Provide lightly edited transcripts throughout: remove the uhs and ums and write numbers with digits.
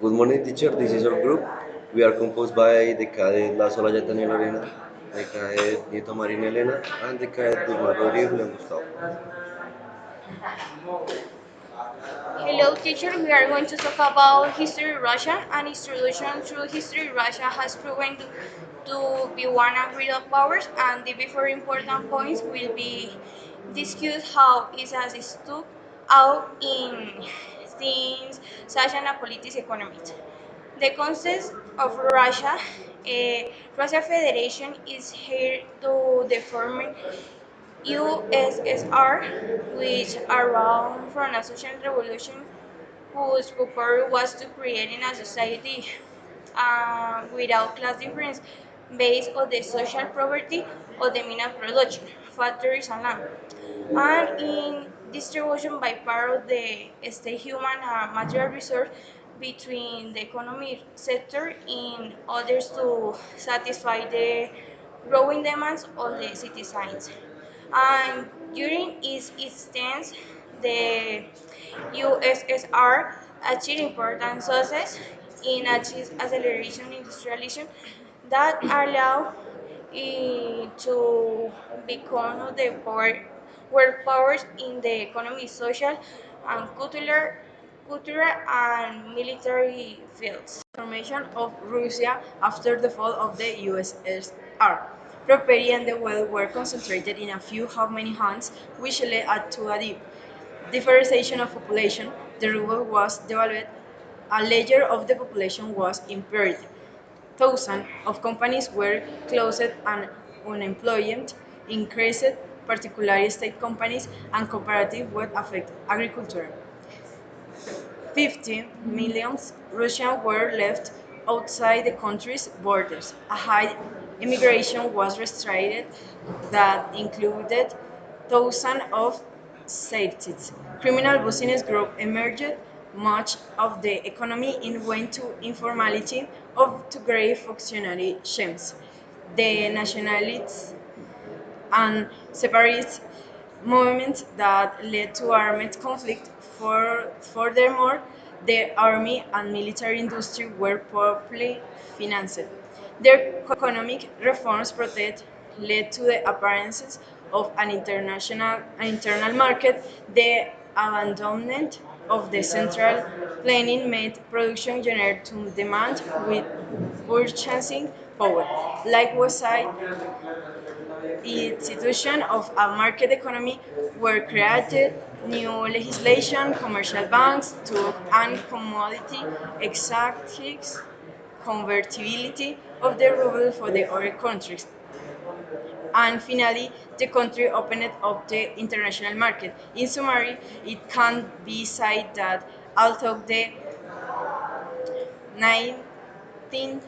Good morning, teacher. This is our group. We are composed by the cadet LASSO, OLAYA, the cadet NIETO, MARIN, and the cadet GUZMAN, Gustavo. Hello, teacher. We are going to talk about history Russia. An introduction to history Russia has proven to be one of real powers, and the before important points will be discussed how it has stood out in things such as politics economy. The concept of Russia, Russia Federation is here to the former USSR, which around from a social revolution whose purpose was to create a society without class difference based on the social property of the means of production, factories and land. And in distribution by part of the state human and material resource between the economic sector in order to satisfy the growing demands of the citizens. And during its existence, the USSR achieved important success in achieving acceleration industrialization that allow it to become one of the world powers in the economic, social, and cultural and military fields. Transformation of Russia after the fall of the USSR. Property and the wealth were concentrated in a few how many hands, which led to a deep deforestation of population. The ruble was devalued. A layer of the population was impaired. Thousands of companies were closed and unemployment increased, particularly state companies and cooperatives would affect agriculture. 50 million Russians were left outside the country's borders. A high immigration was restricted that included thousands of citizens. Criminal business group emerged. Much of the economy went to informality of to grave functionary schemes. The nationalists and separatist movements that led to armed conflict. Furthermore, the army and military industry were poorly financed. Their economic reforms protect led to the appearance of an internal market. The abandonment of the central planning made production generate to demand with purchasing power. Likewise, institution of a market economy were created, new legislation, commercial banks took and commodity exact convertibility of the ruble for the other countries. And finally, the country opened up the international market. In summary, it can be said that although the 19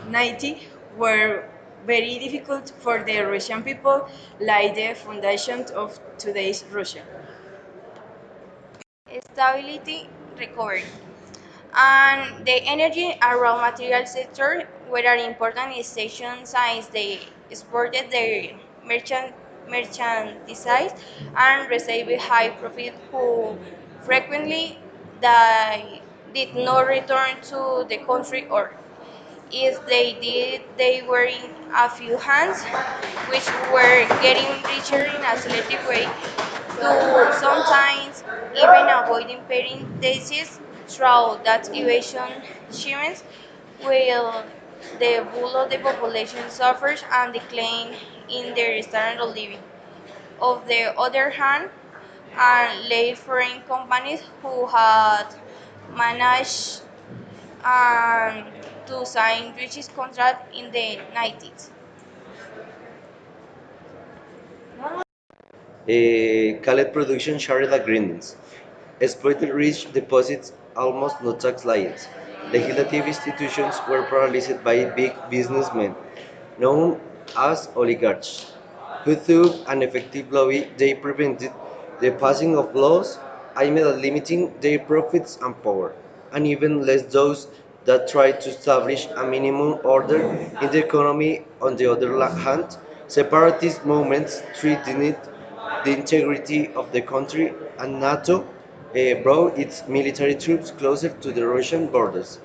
90 were very difficult for the Russian people, like the foundation of today's Russia. Stability recovery. And the energy and raw material sector were an important station since they exported their merchandise and received high profit who frequently they did not return to the country or if they did they were in a few hands which were getting richer in a selective way to sometimes even avoiding paying taxes through that evasion shipments, while the bulk of the population suffers and decline in their standard of living. On the other hand, and late foreign companies who had managed um, to sign riches contract in the 90s. Khaled production shared agreements. Exploited rich deposits, almost no tax liens. Legislative institutions were paralyzed by big businessmen, known as oligarchs, who through an effective lobby they prevented the passing of laws aimed at limiting their profits and power, and even less those that tried to establish a minimum order in the economy. On the other hand, separatist movements threatened the integrity of the country, and NATO brought its military troops closer to the Russian borders.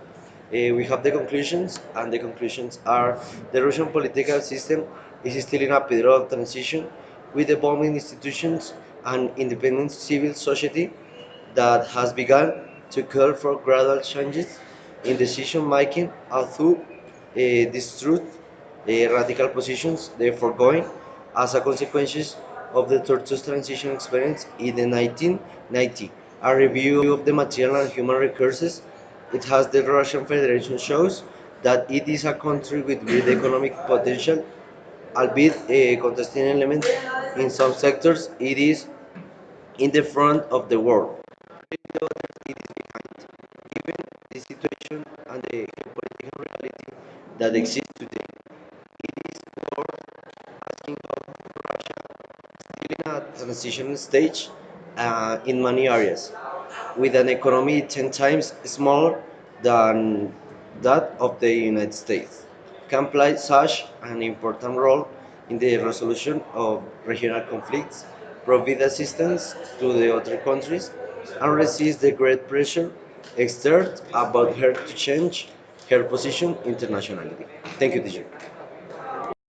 We have the conclusions, and the conclusions are the Russian political system is still in a period of transition with evolving institutions and independent civil society that has begun to call for gradual changes in decision making, although this truth, radical positions, the foregoing, as a consequence of the tortuous transition experience in the 1990. A review of the material and human resources, it has the Russian Federation shows that it is a country with great economic potential, albeit a contesting element in some sectors, it is in the front of the world. It is behind. Given the situation and the geopolitical reality that exists today, it is worth asking how Russia still in a transition stage in many areas, with an economy 10 times smaller than that of the United States, can play such an important role in the resolution of regional conflicts, provide assistance to the other countries, and resist the great pressure exerted about her to change her position internationally. Thank you, teacher.